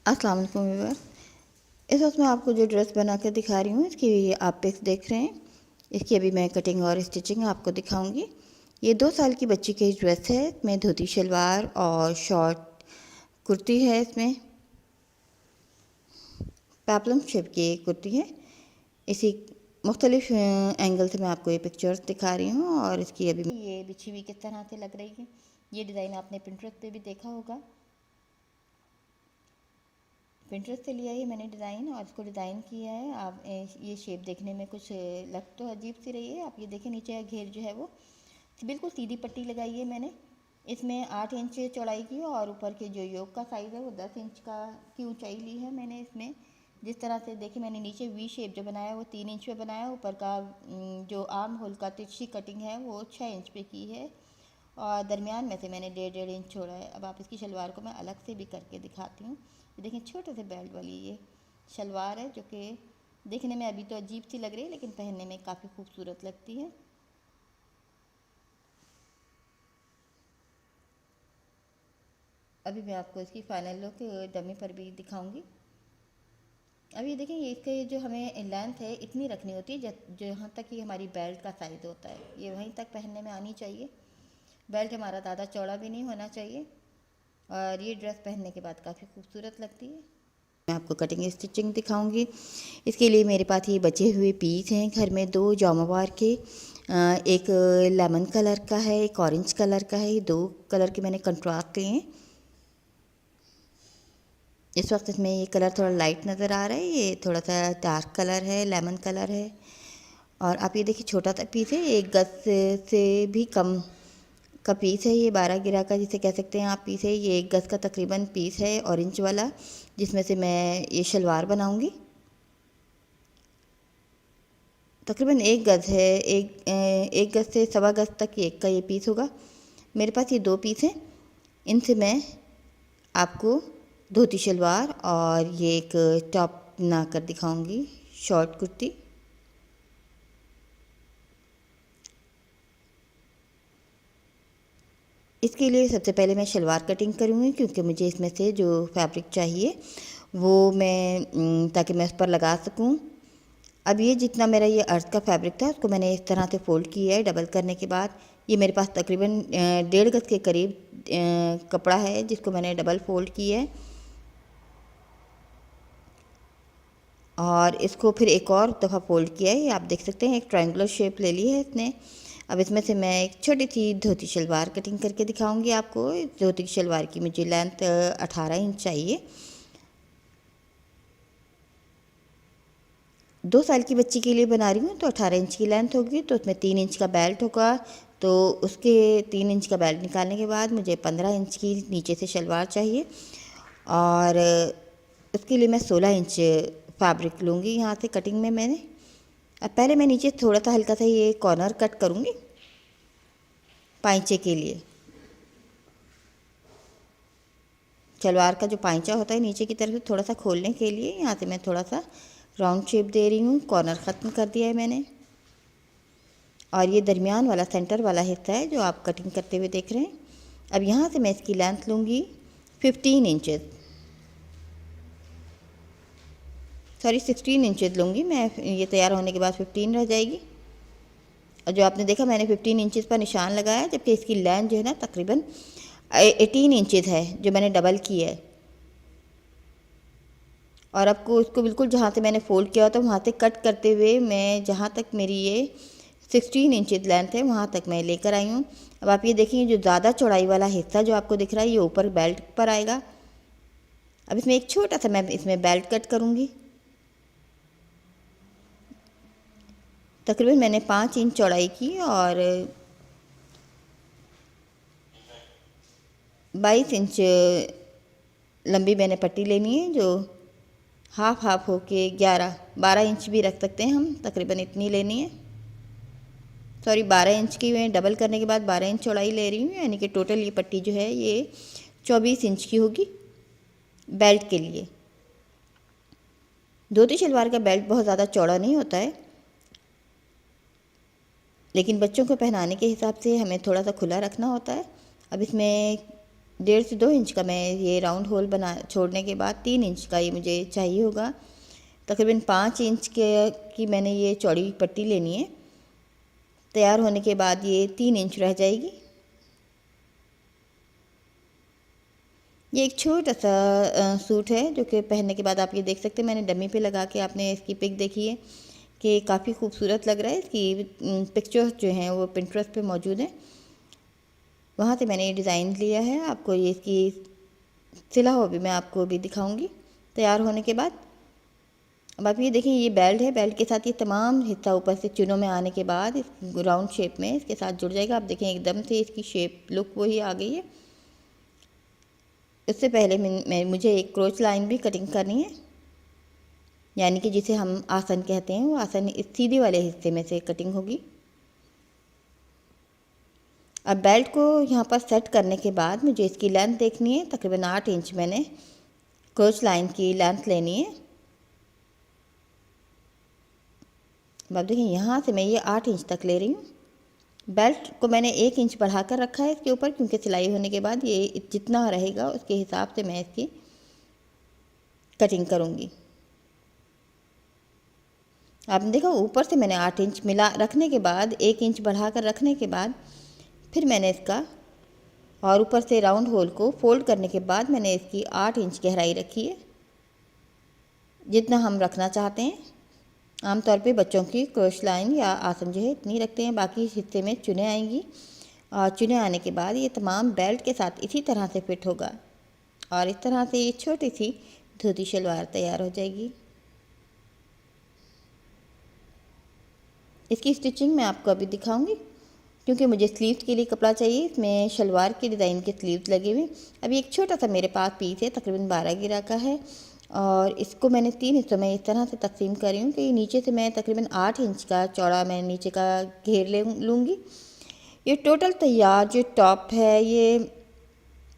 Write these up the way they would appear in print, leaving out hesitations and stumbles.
अस्सलाम वालेकुम व्यूअर। इस वक्त मैं आपको जो ड्रेस बना कर दिखा रही हूँ इसकी आप पिक्स देख रहे हैं। इसकी अभी मैं कटिंग और स्टिचिंग आपको दिखाऊंगी। ये 2 साल की बच्ची की ड्रेस है। इसमें धोती शलवार और शॉर्ट कुर्ती है। इसमें पेप्लम शेप की कुर्ती है। इसी मुख्तलिफ एंगल से मैं आपको ये पिक्चर्स दिखा रही हूँ। और इसकी अभी ये बिछी हुई किस तरह से लग रही है। ये डिज़ाइन आपने पिंटरेस्ट पे भी देखा होगा। पिंटरेस्ट से लिया है मैंने डिज़ाइन और इसको डिज़ाइन किया है। आप ये शेप देखने में कुछ लग तो अजीब सी रही है। आप ये देखें नीचे घेर जो है वो बिल्कुल सीधी पट्टी लगाई है मैंने। इसमें 8 इंच चौड़ाई की और ऊपर के जो योक का साइज़ है वो 10 इंच का की ऊंचाई ली है मैंने। इसमें जिस तरह से देखिए मैंने नीचे वी शेप जो बनाया है वो 3 इंच पे बनाया। ऊपर का जो आर्म होल का तिरछी कटिंग है वो 6 इंच पे की है और दरमियान में से मैंने 1.5 इंच छोड़ा है। अब आप इसकी शलवार को मैं अलग से भी करके दिखाती हूँ। देखिए छोटे से बेल्ट वाली ये शलवार है जो कि देखने में अभी तो अजीब सी लग रही है लेकिन पहनने में काफ़ी खूबसूरत लगती है। अभी मैं आपको इसकी फाइनल लुक डमी पर भी दिखाऊंगी। अब ये देखें ये इसके जो हमें लेंथ है इतनी रखनी होती है जो यहाँ तक कि हमारी बेल्ट का साइज़ होता है ये वहीं तक पहनने में आनी चाहिए। बेल्ट हमारा ज़्यादा चौड़ा भी नहीं होना चाहिए और ये ड्रेस पहनने के बाद काफ़ी खूबसूरत लगती है। मैं आपको कटिंग स्टिचिंग दिखाऊंगी। इसके लिए मेरे पास ये बचे हुए पीस हैं घर में। 2 जामावार के, एक लेमन कलर का है, एक ऑरेंज कलर का है। ये 2 कलर के मैंने कंट्रास्ट लिए हैं। इस वक्त इसमें ये कलर थोड़ा लाइट नज़र आ रहा है। ये थोड़ा सा डार्क कलर है, लेमन कलर है। और आप ये देखिए छोटा सा पीस है, 1 गज से भी कम का पीस है। ये 12 गिरा का जिसे कह सकते हैं आप पीस है। ये 1 गज का तकरीबन पीस है ऑरेंज वाला, जिसमें से मैं ये शलवार बनाऊंगी। तकरीबन 1 गज है, एक गज से सवा गज तक एक का ये पीस होगा। मेरे पास ये 2 पीस हैं। इनसे मैं आपको धोती शलवार और ये एक टॉप बना कर दिखाऊंगी, शॉर्ट कुर्ती। इसके लिए सबसे पहले मैं शलवार कटिंग करूँगी क्योंकि मुझे इसमें से जो फैब्रिक चाहिए वो मैं ताकि मैं उस पर लगा सकूँ। अब ये जितना मेरा ये अर्थ का फैब्रिक था उसको मैंने इस तरह से फ़ोल्ड किया है। डबल करने के बाद ये मेरे पास तकरीबन 1.5 गज के करीब कपड़ा है जिसको मैंने डबल फ़ोल्ड किया है और इसको फिर एक और दफ़ा फ़ोल्ड किया है। आप देख सकते हैं एक ट्रायंगुलर शेप ले ली है इसने। अब इसमें से मैं एक छोटी सी धोती शलवार कटिंग करके दिखाऊंगी आपको। धोती शलवार की मुझे लेंथ 18 इंच चाहिए। 2 साल की बच्ची के लिए बना रही हूँ तो 18 इंच की लेंथ होगी। तो उसमें 3 इंच का बेल्ट होगा। तो उसके 3 इंच का बेल्ट निकालने के बाद मुझे 15 इंच की नीचे से शलवार चाहिए और उसके लिए मैं 16 इंच फैब्रिक लूँगी यहाँ से कटिंग में मैंने। अब पहले मैं नीचे थोड़ा सा हल्का सा ये कॉर्नर कट करूँगी पाइंचे के लिए। शलवार का जो पाइंचा होता है नीचे की तरफ से थोड़ा सा खोलने के लिए यहाँ से मैं थोड़ा सा राउंड शेप दे रही हूँ। कॉर्नर ख़त्म कर दिया है मैंने और ये दरमियान वाला सेंटर वाला हिस्सा है जो आप कटिंग करते हुए देख रहे हैं। अब यहाँ से मैं इसकी लेंथ लूँगी 15 इंचेस, सॉरी 16 इंचेस लूँगी मैं। ये तैयार होने के बाद 15 रह जाएगी। और जो आपने देखा मैंने 15 इंचेस पर निशान लगाया, जबकि इसकी लेंथ जो है ना तकरीबन 18 इंचेस है जो मैंने डबल की है। और आपको इसको बिल्कुल जहाँ से मैंने फ़ोल्ड किया था वहाँ से कट करते हुए मैं जहाँ तक मेरी ये 16 इंचेस लेंथ है वहाँ तक मैं लेकर आई हूँ। अब आप ये देखिए जो ज़्यादा चौड़ाई वाला हिस्सा जो आपको दिख रहा है ये ऊपर बेल्ट पर आएगा। अब इसमें एक छोटा सा मैं इसमें बेल्ट कट करूँगी। तकरीबन मैंने 5 इंच चौड़ाई की और 22 इंच लंबी मैंने पट्टी लेनी है जो हाफ हो के 12 इंच भी रख सकते हैं हम। तकरीबन इतनी लेनी है। सॉरी 12 इंच की मैं डबल करने के बाद 12 इंच चौड़ाई ले रही हूँ, यानी कि टोटल ये पट्टी जो है ये 24 इंच की होगी बेल्ट के लिए। धोती शलवार का बेल्ट बहुत ज़्यादा चौड़ा नहीं होता है लेकिन बच्चों को पहनाने के हिसाब से हमें थोड़ा सा खुला रखना होता है। अब इसमें 1.5 से 2 इंच का मैं ये राउंड होल बना छोड़ने के बाद 3 इंच का ये मुझे चाहिए होगा। तकरीबन 5 इंच की मैंने ये चौड़ी पट्टी लेनी है। तैयार होने के बाद ये 3 इंच रह जाएगी। ये एक छोटा सा सूट है जो कि पहनने के बाद आप ये देख सकते हैं, मैंने डमी पे लगा के, आपने इसकी पिक देखी है कि काफ़ी खूबसूरत लग रहा है। इसकी पिक्चर्स जो हैं वो पिंटरेस्ट पे मौजूद हैं, वहाँ से मैंने ये डिज़ाइन लिया है। आपको ये इसकी सिला हुआ भी मैं आपको भी दिखाऊंगी तैयार होने के बाद। अब आप ये देखें, ये बेल्ट है, बेल्ट के साथ ये तमाम हिस्सा ऊपर से चुनों में आने के बाद इस राउंड शेप में इसके साथ जुड़ जाएगा। आप देखें एकदम से इसकी शेप लुक वही आ गई है। इससे पहले मुझे एक क्रोच लाइन भी कटिंग करनी है, यानी कि जिसे हम आसन कहते हैं, वो आसन इस सीधे वाले हिस्से में से कटिंग होगी। अब बेल्ट को यहाँ पर सेट करने के बाद मुझे इसकी लेंथ देखनी है। तकरीबन 8 इंच मैंने क्रोच लाइन की लेंथ लेनी है। अब देखिए, यहाँ से मैं ये 8 इंच तक ले रही हूँ। बेल्ट को मैंने 1 इंच बढ़ाकर रखा है इसके ऊपर, क्योंकि सिलाई होने के बाद ये जितना रहेगा उसके हिसाब से मैं इसकी कटिंग करूँगी। आपने देखा, ऊपर से मैंने 8 इंच मिला रखने के बाद 1 इंच बढ़ाकर रखने के बाद फिर मैंने इसका और ऊपर से राउंड होल को फोल्ड करने के बाद मैंने इसकी 8 इंच गहराई रखी है, जितना हम रखना चाहते हैं। आमतौर पे बच्चों की क्रोश लाइन या आसन जो है इतनी रखते हैं, बाकी हिस्से में चुने आएंगी और चुने आने के बाद ये तमाम बेल्ट के साथ इसी तरह से फिट होगा और इस तरह से ये छोटी सी धोती शलवार तैयार हो जाएगी। इसकी स्टिचिंग मैं आपको अभी दिखाऊंगी, क्योंकि मुझे स्लीव्स के लिए कपड़ा चाहिए। इसमें शलवार के डिज़ाइन के स्लीव्स लगे हुए। अभी एक छोटा सा मेरे पास पीस है, तकरीबन 12 गिरा का है, और इसको मैंने 3 हिस्सों में इस तरह से तकसीम कर रही हूँ कि नीचे से मैं तकरीबन 8 इंच का चौड़ा मैं नीचे का घेर लूँगी। ये टोटल तैयार जो टॉप है, ये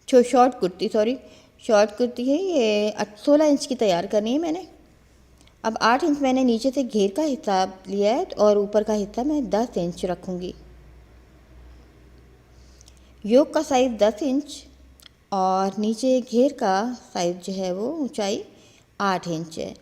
शॉर्ट कुर्ती है, ये 16 इंच की तैयार करनी है मैंने। अब 8 इंच मैंने नीचे से घेर का हिस्सा लिया है और ऊपर का हिस्सा मैं 10 इंच रखूँगी। योक का साइज़ 10 इंच और नीचे घेर का साइज़ जो है वो ऊंचाई 8 इंच है।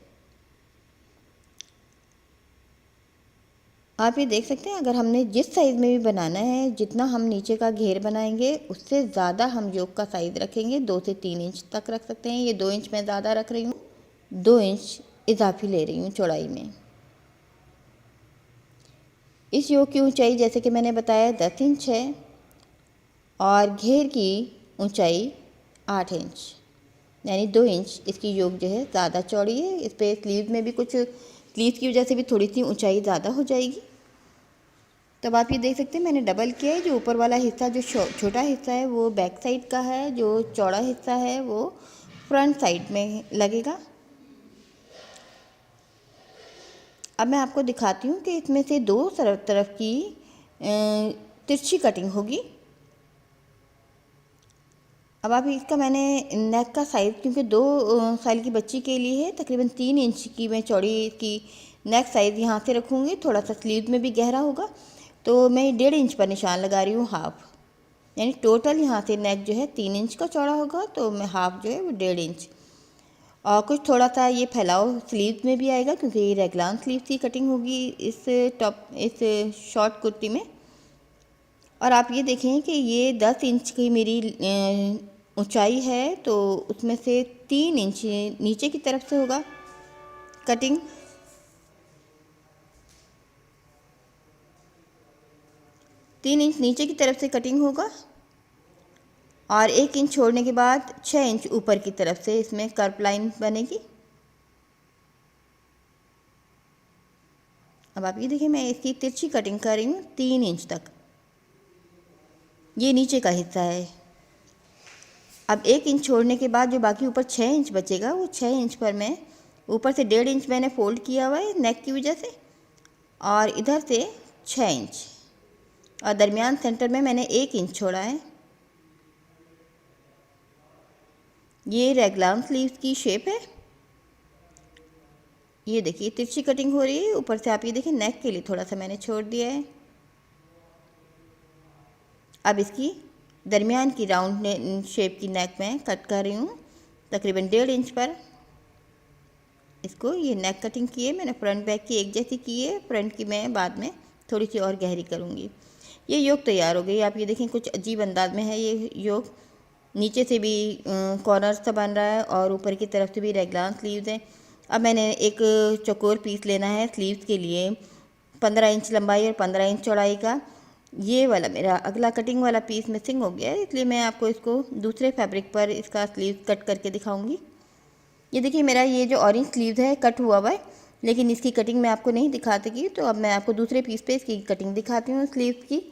आप ये देख सकते हैं, अगर हमने जिस साइज़ में भी बनाना है, जितना हम नीचे का घेर बनाएंगे उससे ज़्यादा हम योक का साइज़ रखेंगे। 2 से 3 इंच तक रख सकते हैं। ये 2 इंच मैं ज़्यादा रख रही हूँ, 2 इंच इजाफी ले रही हूँ चौड़ाई में। इस योक की ऊंचाई जैसे कि मैंने बताया 10 इंच है और घेर की ऊंचाई 8 इंच, यानी 2 इंच इसकी योक जो है ज़्यादा चौड़ी है। इस पर स्लीव में भी कुछ, स्लीव की वजह से भी थोड़ी सी ऊंचाई ज़्यादा हो जाएगी। तब आप ये देख सकते हैं मैंने डबल किया है। जो ऊपर वाला हिस्सा, जो छोटा हिस्सा है वो बैक साइड का है, जो चौड़ा हिस्सा है वो फ्रंट साइड में लगेगा। अब मैं आपको दिखाती हूँ कि इसमें से 2 तरफ की तिरछी कटिंग होगी। अब आप इसका मैंने नेक का साइज़, क्योंकि 2 साल की बच्ची के लिए है, तकरीबन 3 इंच की मैं चौड़ी की नेक साइज़ यहाँ से रखूँगी। थोड़ा सा स्लीव में भी गहरा होगा, तो मैं 1.5 इंच पर निशान लगा रही हूँ, हाफ, यानी टोटल यहाँ से नेक जो है 3 इंच का चौड़ा होगा, तो मैं हाफ जो है वो 1.5 इंच। और कुछ थोड़ा सा ये फैलाव स्लीव में भी आएगा, क्योंकि ये रेगलान स्लीव की कटिंग होगी इस शॉर्ट कुर्ती में। और आप ये देखें कि ये 10 इंच की मेरी ऊंचाई है, तो उसमें से 3 इंच नीचे की तरफ से होगा कटिंग। तीन इंच नीचे की तरफ से कटिंग होगा और 1 इंच छोड़ने के बाद 6 इंच ऊपर की तरफ से इसमें कर्व लाइन बनेगी। अब आप ये देखिए, मैं इसकी तिरछी कटिंग कर रही हूँ 3 इंच तक। ये नीचे का हिस्सा है। अब 1 इंच छोड़ने के बाद जो बाकी ऊपर 6 इंच बचेगा, वो 6 इंच पर मैं ऊपर से 1.5 इंच मैंने फोल्ड किया हुआ है नेक की वजह से, और इधर से 6 इंच, और दरमियान सेंटर में मैंने 1 इंच छोड़ा है। ये रेगलान स्लीव्स की शेप है। ये देखिए तिरछी कटिंग हो रही है ऊपर से। आप ये देखिए नेक के लिए थोड़ा सा मैंने छोड़ दिया है। अब इसकी दरमियान की राउंड शेप की नेक में कट कर रही हूँ, तकरीबन 1.5 इंच पर। इसको ये नेक कटिंग की है मैंने, फ्रंट बैक की एक जैसी की है, फ्रंट की मैं बाद में थोड़ी सी और गहरी करूँगी। ये योक तैयार हो गई। आप ये देखें कुछ अजीब अंदाज में है ये योक, नीचे से भी कॉर्नर से बन रहा है और ऊपर की तरफ से भी रेगलान स्लीव्स हैं। अब मैंने एक चौकोर पीस लेना है स्लीव्स के लिए, 15 इंच लंबाई और 15 इंच चौड़ाई का। ये वाला मेरा अगला कटिंग वाला पीस मिसिंग हो गया है, इसलिए मैं आपको इसको दूसरे फैब्रिक पर इसका स्लीव कट करके दिखाऊंगी। ये देखिए मेरा ये जो ऑरेंज स्लीव्स है कट हुआ हुआ है, लेकिन इसकी कटिंग मैं आपको नहीं दिखा सकी, तो अब मैं आपको दूसरे पीस पे इसकी कटिंग दिखाती हूँ स्लीव्स की।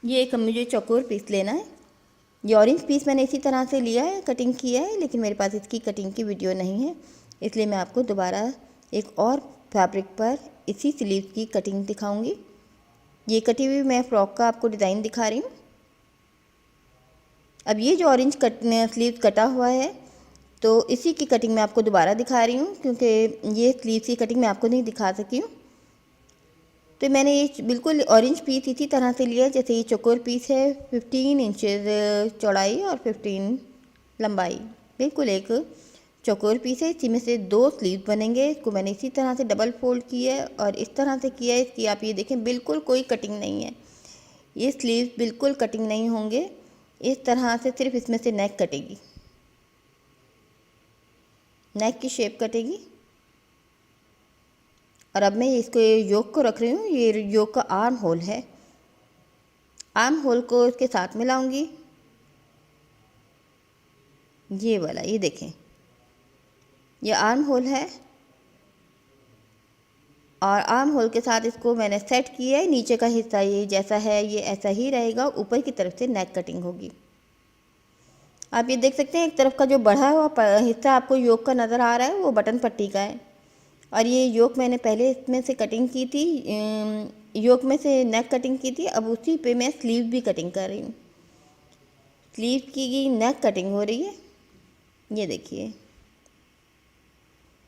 ये एक मुझे चौकोर पीस लेना है। ये ऑरेंज पीस मैंने इसी तरह से लिया है, कटिंग किया है, लेकिन मेरे पास इसकी कटिंग की वीडियो नहीं है, इसलिए मैं आपको दोबारा एक और फैब्रिक पर इसी स्लीव की कटिंग दिखाऊंगी। ये कटी हुई मैं फ्रॉक का आपको डिज़ाइन दिखा रही हूँ। अब ये जो ऑरेंज स्लीव कटा हुआ है, तो इसी की कटिंग मैं आपको दोबारा दिखा रही हूँ, क्योंकि ये स्लीव की कटिंग मैं आपको नहीं दिखा सकी हूँ। तो मैंने ये बिल्कुल ऑरेंज पीस इसी तरह से लिया जैसे ये चौकोर पीस है, 15 इंचेस चौड़ाई और 15 लंबाई, बिल्कुल एक चौकोर पीस है। इसी में से 2 स्लीव बनेंगे। इसको मैंने इसी तरह से डबल फोल्ड किया है और इस तरह से किया है। इसकी आप ये देखें बिल्कुल कोई कटिंग नहीं है, ये स्लीव बिल्कुल कटिंग नहीं होंगे। इस तरह से सिर्फ इसमें से नेक कटेगी, नेक की शेप कटेगी। और अब मैं इसको योक को रख रही हूँ, ये योक का आर्म होल है, आर्म होल को इसके साथ मिलाऊंगी। ये वाला ये देखें, ये आर्म होल है और आर्म होल के साथ इसको मैंने सेट किया है। नीचे का हिस्सा ये जैसा है ये ऐसा ही रहेगा, ऊपर की तरफ से नेक कटिंग होगी। आप ये देख सकते हैं एक तरफ का जो बढ़ा हुआ हिस्सा आपको योक का नज़र आ रहा है वो बटन पट्टी का है, और ये योक मैंने पहले इसमें से कटिंग की थी, योक में से नेक कटिंग की थी। अब उसी पे मैं स्लीव भी कटिंग कर रही हूँ, स्लीव की नेक कटिंग हो रही है। ये देखिए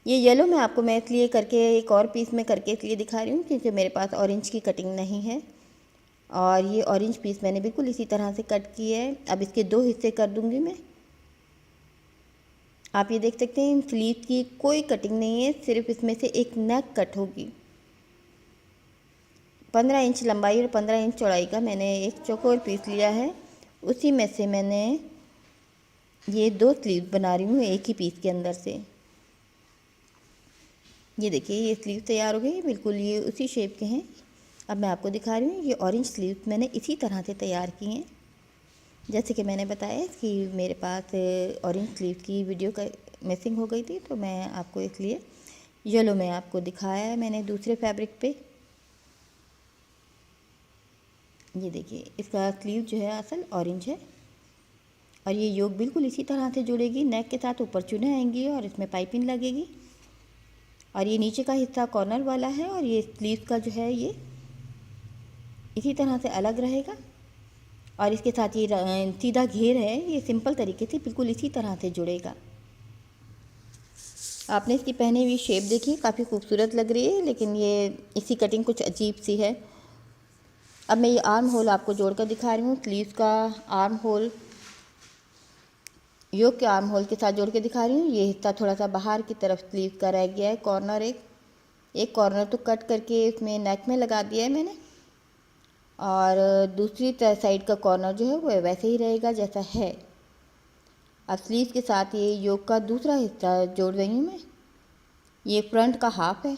ये येलो में आपको मैं इसलिए करके एक और पीस में करके इसलिए दिखा रही हूँ क्योंकि मेरे पास ऑरेंज की कटिंग नहीं है, और ये ऑरेंज पीस मैंने बिल्कुल इसी तरह से कट किया है। अब इसके 2 हिस्से कर दूँगी मैं। आप ये देख सकते हैं स्लीव की कोई कटिंग नहीं है, सिर्फ इसमें से एक नेक कट होगी। 15 इंच लंबाई और 15 इंच चौड़ाई का मैंने एक चौकोर पीस लिया है, उसी में से मैंने ये 2 स्लीव बना रही हूँ एक ही पीस के अंदर से। ये देखिए ये स्लीव तैयार हो गई, बिल्कुल ये उसी शेप के हैं। अब मैं आपको दिखा रही हूँ ये ऑरेंज स्लीव मैंने इसी तरह से तैयार की हैं, जैसे कि मैंने बताया कि मेरे पास ऑरेंज स्लीव की वीडियो का मिसिंग हो गई थी, तो मैं आपको इसलिए येलो में आपको दिखाया है मैंने दूसरे फैब्रिक पे। ये देखिए इसका स्लीव जो है असल ऑरेंज है, और ये योक बिल्कुल इसी तरह से जुड़ेगी, नेक के साथ ऊपर चुने आएंगी और इसमें पाइपिंग लगेगी। और ये नीचे का हिस्सा कॉर्नर वाला है और ये स्लीव का जो है ये इसी तरह से अलग रहेगा, और इसके साथ ये सीधा घेर है, ये सिंपल तरीके से बिल्कुल इसी तरह से जुड़ेगा। आपने इसकी पहनी हुई शेप देखी, काफ़ी खूबसूरत लग रही है, लेकिन ये इसी कटिंग कुछ अजीब सी है। अब मैं ये आर्म होल आपको जोड़कर दिखा रही हूँ, स्लीव का आर्म होल योक के आर्म होल के साथ जोड़ के दिखा रही हूँ। ये हिस्सा थोड़ा सा बाहर की तरफ स्लीव का रह गया है, कॉर्नर एक कॉर्नर तो कट करके इसमें नेक में लगा दिया है मैंने, और दूसरी साइड का कॉर्नर जो है वो वैसे ही रहेगा जैसा है। अब स्लीव के साथ ये योक का दूसरा हिस्सा जोड़ रही हूँ मैं, ये फ्रंट का हाफ है।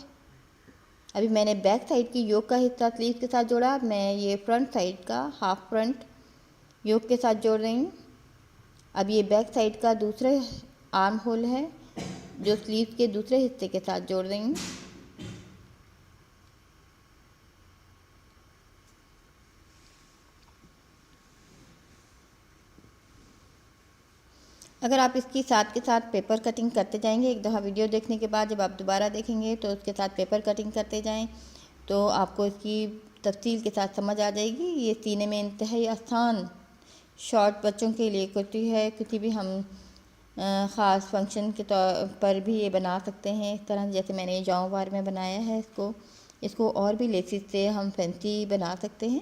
अभी मैंने बैक साइड की योक का हिस्सा स्लीव के साथ जोड़ा, अब मैं ये फ्रंट साइड का हाफ फ्रंट योक के साथ जोड़ रही हूँ। अब ये बैक साइड का दूसरा आर्म होल है जो स्लीव के दूसरे हिस्से के साथ जोड़ रही हूँ। अगर आप इसकी साथ के साथ पेपर कटिंग करते जाएंगे, एक दफ़ा वीडियो देखने के बाद जब आप दोबारा देखेंगे तो उसके साथ पेपर कटिंग करते जाएं तो आपको इसकी तफसील के साथ समझ आ जाएगी। ये सीने में इंतहाई आसान शॉर्ट बच्चों के लिए कुर्ती है, किसी भी हम ख़ास फंक्शन के तौर पर भी ये बना सकते हैं इस तरह, जैसे मैंने ये जाऊँवार में बनाया है। इसको और भी लेसिस से हम फैंसी बना सकते हैं।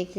1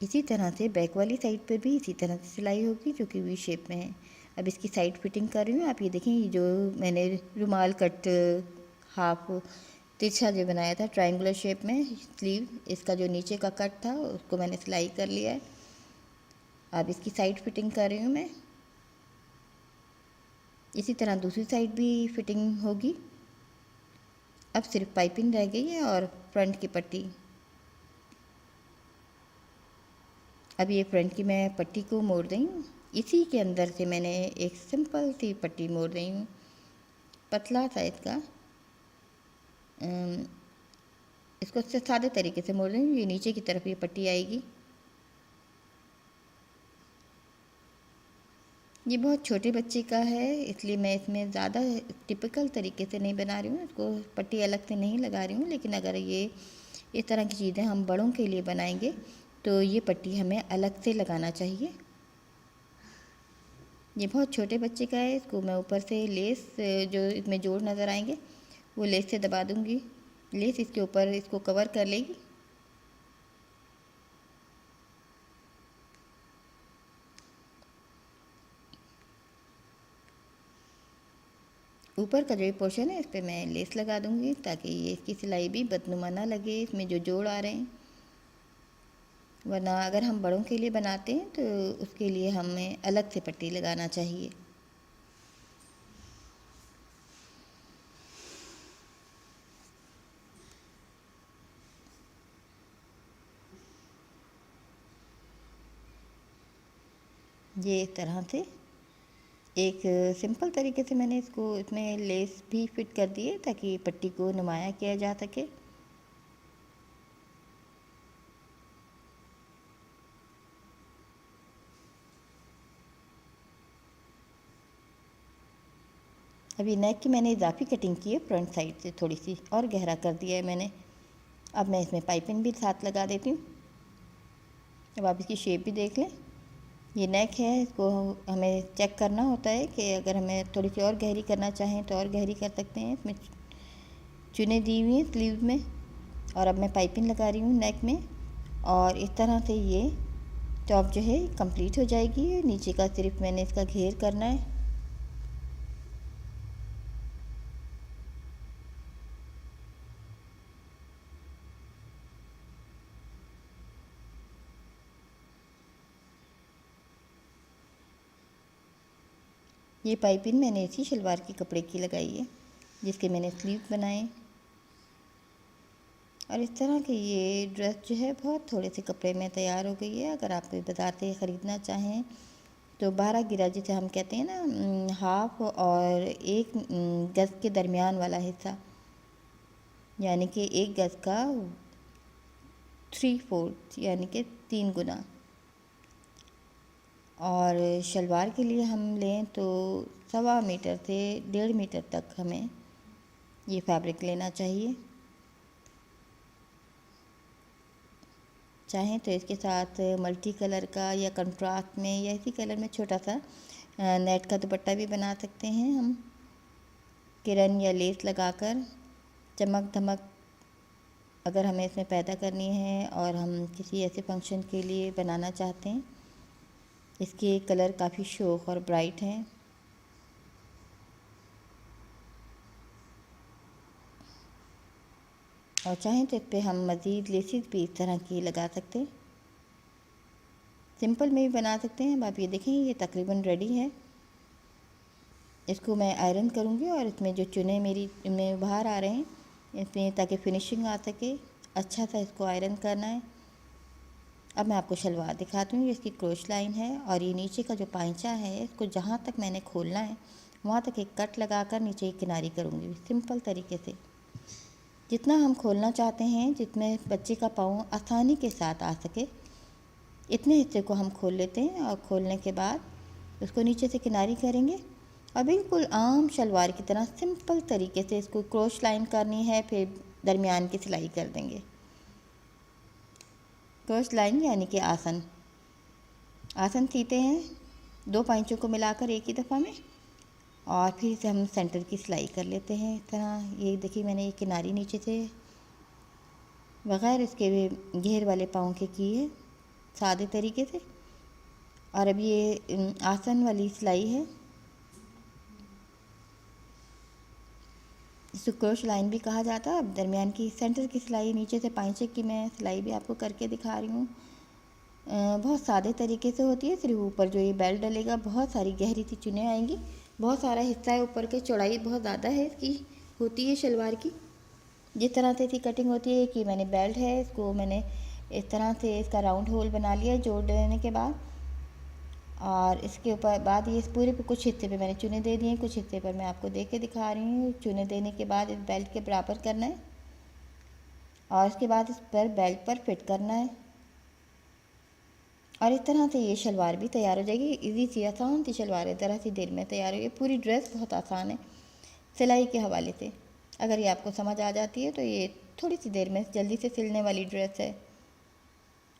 इसी तरह से बैक वाली साइड पर भी इसी तरह से सिलाई होगी जो कि वी शेप में है। अब इसकी साइड फिटिंग कर रही हूँ। आप ये देखें, ये जो मैंने रुमाल कट हाफ तिरछा जो बनाया था ट्रायंगुलर शेप में स्लीव, इसका जो नीचे का कट था उसको मैंने सिलाई कर लिया है। अब इसकी साइड फिटिंग कर रही हूँ मैं। इसी तरह दूसरी साइड भी फिटिंग होगी। अब सिर्फ पाइपिंग रह गई है और फ्रंट की पट्टी। अब ये फ्रंट की मैं पट्टी को मोड़ रही हूँ। इसी के अंदर से मैंने एक सिंपल सी पट्टी मोड़ रही हूँ, पतला साइज का। इसको सादे तरीके से मोड़ रही हूँ। ये नीचे की तरफ ये पट्टी आएगी। ये बहुत छोटे बच्चे का है, इसलिए मैं इसमें ज़्यादा टिपिकल तरीके से नहीं बना रही हूँ, इसको पट्टी अलग से नहीं लगा रही हूँ। लेकिन अगर ये इस तरह की चीज़ें हम बड़ों के लिए बनाएंगे तो ये पट्टी हमें अलग से लगाना चाहिए। ये बहुत छोटे बच्चे का है, इसको मैं ऊपर से लेस जो इसमें जोड़ नज़र आएंगे वो लेस से दबा दूँगी। लेस इसके ऊपर इसको कवर कर लेगी। ऊपर का जो पोर्शन है इस पर मैं लेस लगा दूँगी ताकि ये इसकी सिलाई भी बदनुमा ना लगे, इसमें जो जोड़ आ रहे हैं। वरना अगर हम बड़ों के लिए बनाते हैं तो उसके लिए हमें अलग से पट्टी लगाना चाहिए। ये इस तरह से एक सिंपल तरीके से मैंने इसको इसमें लेस भी फिट कर दी है ताकि पट्टी को नुमाया किया जा सके। अभी नेक की मैंने इजाफी कटिंग की है, फ्रंट साइड से थोड़ी सी और गहरा कर दिया है मैंने। अब मैं इसमें पाइपिंग भी साथ लगा देती हूँ। अब आप इसकी शेप भी देख लें। ये नेक है, इसको हमें चेक करना होता है कि अगर हमें थोड़ी सी और गहरी करना चाहें तो और गहरी कर सकते हैं। इसमें चुने दी हुई हैं स्लीव में। और अब मैं पाइपिंग लगा रही हूँ नेक में, और इस तरह से ये टॉप जो है कंप्लीट हो जाएगी। नीचे का सिर्फ मैंने इसका घेर करना है। ये पाइपिंग मैंने इसी शलवार के कपड़े की लगाई है जिसके मैंने स्लीव बनाए। और इस तरह की ये ड्रेस जो है बहुत थोड़े से कपड़े में तैयार हो गई है। अगर आप बाज़ार से ख़रीदना चाहें तो 12 गिरा जिसे हम कहते हैं ना, हाफ और एक गज़ के दरमियान वाला हिस्सा, यानी कि एक गज़ का 3/4 यानी कि 3 गुना। और शलवार के लिए हम लें तो 1.25 मीटर से 1.5 मीटर तक हमें ये फैब्रिक लेना चाहिए। चाहें तो इसके साथ मल्टी कलर का या कंट्रास्ट में या इसी कलर में छोटा सा नेट का दुपट्टा भी बना सकते हैं हम, किरन या लेस लगाकर। चमक धमक अगर हमें इसमें पैदा करनी है और हम किसी ऐसे फंक्शन के लिए बनाना चाहते हैं। इसके कलर काफ़ी शोक और ब्राइट हैं। और चाहें तो इस पर हम मज़ीद लेसेस भी इस तरह की लगा सकते हैं, सिंपल में भी बना सकते हैं। अब आप ये देखें, ये तकरीबन रेडी है। इसको मैं आयरन करूँगी और इसमें जो चुने मेरी में बाहर आ रहे हैं इसमें, ताकि फिनिशिंग आ सके, अच्छा सा इसको आयरन करना है। अब मैं आपको शलवार दिखाती हूँ। ये इसकी क्रोश लाइन है और ये नीचे का जो पाइचा है इसको जहाँ तक मैंने खोलना है वहाँ तक एक कट लगाकर नीचे की किनारी करूँगी सिंपल तरीके से। जितना हम खोलना चाहते हैं, जितने बच्चे का पाँव आसानी के साथ आ सके, इतने हिस्से को हम खोल लेते हैं। और खोलने के बाद उसको नीचे से किनारी करेंगे और बिल्कुल आम शलवार की तरह सिंपल तरीके से इसको क्रोश लाइन करनी है, फिर दरमियान की सिलाई कर देंगे। क्रोश लाइन यानी कि आसन सीते हैं 2 पाइचों को मिलाकर एक ही दफ़ा में, और फिर इसे हम सेंटर की सिलाई कर लेते हैं इस तरह। ये देखिए, मैंने ये किनारी नीचे से बग़ैर इसके घेर वाले पाँव के की है। सादे तरीके से। और अब ये आसन वाली सिलाई है, इसको क्रॉस लाइन भी कहा जाता है। अब दरमियान की सेंटर की सिलाई, नीचे से पाँचे की मैं सिलाई भी आपको करके दिखा रही हूँ। बहुत सादे तरीके से होती है। सिर्फ ऊपर जो ये बेल्ट डलेगा, बहुत सारी गहरी सी चुनें आएंगी, बहुत सारा हिस्सा है ऊपर के, चौड़ाई बहुत ज़्यादा है इसकी होती है शलवार की। जिस तरह से इसकी कटिंग होती है कि मैंने बेल्ट है, इसको मैंने इस तरह से इसका राउंड होल बना लिया जोड़ लेने के बाद। और इसके ऊपर बाद ये इस पूरे पे कुछ हिस्से पे मैंने चुने दे दिए, कुछ हिस्से पर मैं आपको दे के दिखा रही हूँ। चुने देने के बाद इस बेल्ट के बराबर करना है और उसके बाद इस पर बेल्ट पर फिट करना है। और इस तरह से ये शलवार भी तैयार हो जाएगी। इजी सी आसान सी शलवार है, ज़रा सी देर में तैयार हो गई। पूरी ड्रेस बहुत आसान है सिलाई के हवाले से। अगर ये आपको समझ आ जाती है तो ये थोड़ी सी देर में जल्दी से सिलने वाली ड्रेस है।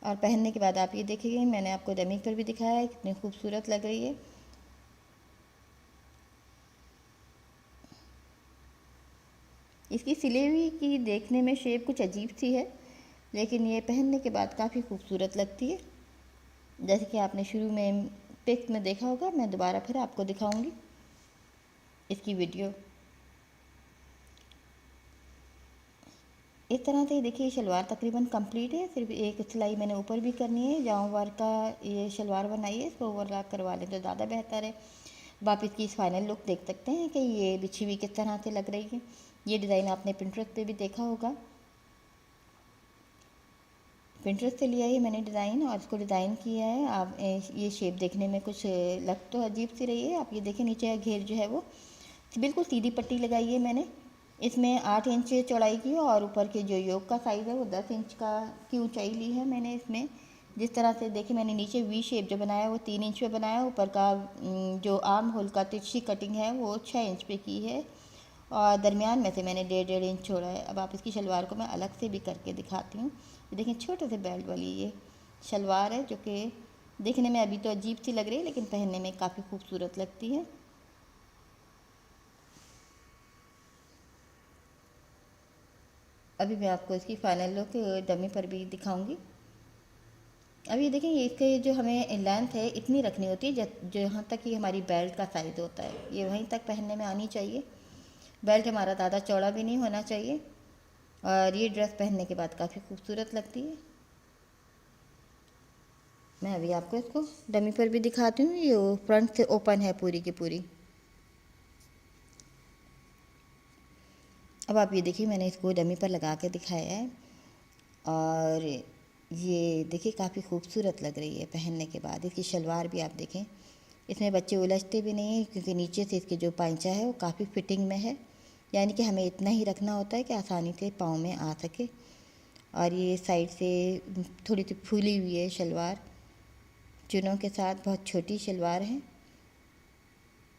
और पहनने के बाद आप ये देखेंगे, मैंने आपको डमी पर भी दिखाया है कितनी खूबसूरत लग रही है। इसकी सिली हुई की देखने में शेप कुछ अजीब सी है, लेकिन ये पहनने के बाद काफ़ी खूबसूरत लगती है। जैसे कि आपने शुरू में पिक में देखा होगा, मैं दोबारा फिर आपको दिखाऊंगी इसकी वीडियो। इस तरह से देखिए शलवार तकरीबन कंप्लीट है। सिर्फ एक सिलाई मैंने ऊपर भी करनी है, जाऊँ वर्क का ये शलवार बनाई है, इसको ओवरलैप करवा लें तो ज़्यादा बेहतर है। अब आप इसकी फाइनल लुक देख सकते हैं कि ये बिछी हुई किस तरह से लग रही है। ये डिज़ाइन आपने पिंटरेस्ट पे भी देखा होगा, पिंटरेस्ट से लिया है मैंने डिज़ाइन और इसको डिज़ाइन किया है। आप ये शेप देखने में कुछ लग तो अजीब सी रही है। आप ये देखें नीचे घेर जो है वो बिल्कुल सीधी पट्टी लगाई है मैंने। इसमें 8 इंच चौड़ाई की और ऊपर के जो योक का साइज़ है वो 10 इंच का की ऊंचाई ली है मैंने। इसमें जिस तरह से देखिए मैंने नीचे वी शेप जो बनाया वो 3 इंच पे बनाया, ऊपर का जो आर्म होल का तिरछी कटिंग है वो 6 इंच पे की है और दरमियान में से मैंने 1.5 इंच छोड़ा है। अब आप इसकी शलवार को मैं अलग से भी करके दिखाती हूँ। ये देखें छोटे से बेल्ट वाली ये शलवार है जो कि देखने में अभी तो अजीब सी लग रही है, लेकिन पहनने में काफ़ी खूबसूरत लगती है। अभी मैं आपको इसकी फाइनल लुक डमी पर भी दिखाऊंगी। अब ये देखें, ये इसके जो हमें लेंथ है इतनी रखनी होती है जो यहाँ तक कि हमारी बेल्ट का साइज़ होता है, ये वहीं तक पहनने में आनी चाहिए। बेल्ट हमारा ज़्यादा चौड़ा भी नहीं होना चाहिए। और ये ड्रेस पहनने के बाद काफ़ी खूबसूरत लगती है। मैं अभी आपको इसको डमी पर भी दिखाती हूँ। ये फ्रंट से ओपन है पूरी की पूरी। अब आप ये देखिए, मैंने इसको डमी पर लगा के दिखाया है और ये देखिए काफ़ी खूबसूरत लग रही है पहनने के बाद। इसकी शलवार भी आप देखें, इसमें बच्चे उलझते भी नहीं हैं क्योंकि नीचे से इसके जो पांचा है वो काफ़ी फिटिंग में है, यानी कि हमें इतना ही रखना होता है कि आसानी से पाँव में आ सके। और ये साइड से थोड़ी सी फूली हुई है शलवार, चुनों के साथ बहुत छोटी शलवार है।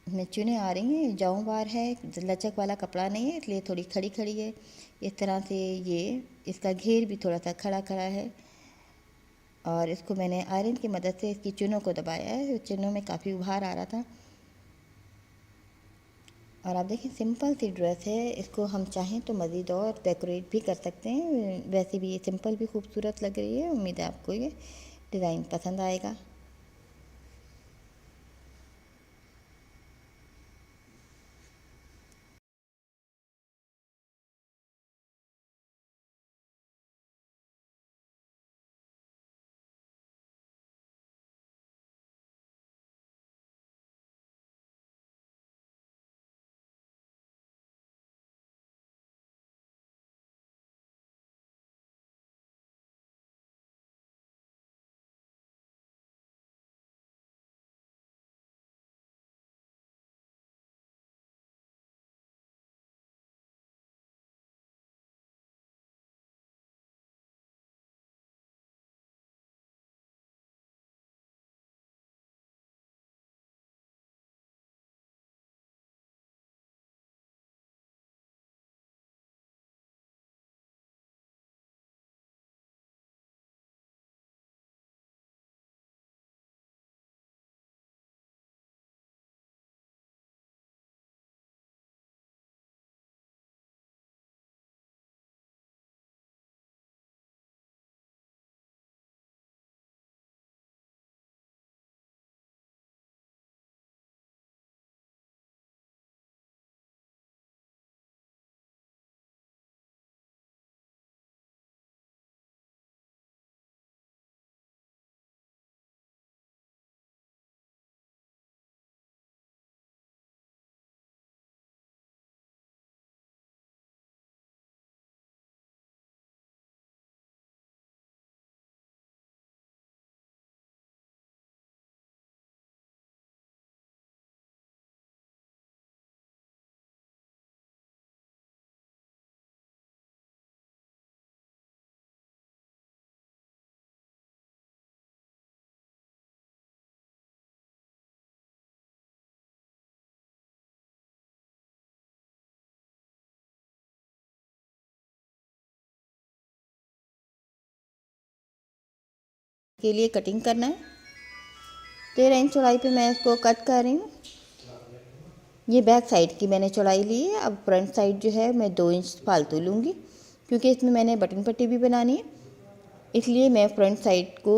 इसमें चुनें आ रही हैं, जाऊँ बार है, लचक वाला कपड़ा नहीं है इसलिए थोड़ी खड़ी खड़ी है। इस तरह से ये इसका घेर भी थोड़ा सा खड़ा खड़ा है और इसको मैंने आयरन की मदद से इसकी चुनों को दबाया है। चुनों में काफ़ी उभार आ रहा था। और आप देखें सिंपल सी ड्रेस है, इसको हम चाहें तो मज़ीद और डेकोरेट भी कर सकते हैं। वैसे भी ये सिंपल भी खूबसूरत लग रही है। उम्मीद है आपको ये डिज़ाइन पसंद आएगा। के लिए कटिंग करना है। 13 इंच चौड़ाई पे मैं इसको कट कर रही हूँ। ये बैक साइड की मैंने चौड़ाई ली है। अब फ्रंट साइड जो है मैं 2 इंच फालतू लूँगी, क्योंकि इसमें मैंने बटन पट्टी भी बनानी है, इसलिए मैं फ्रंट साइड को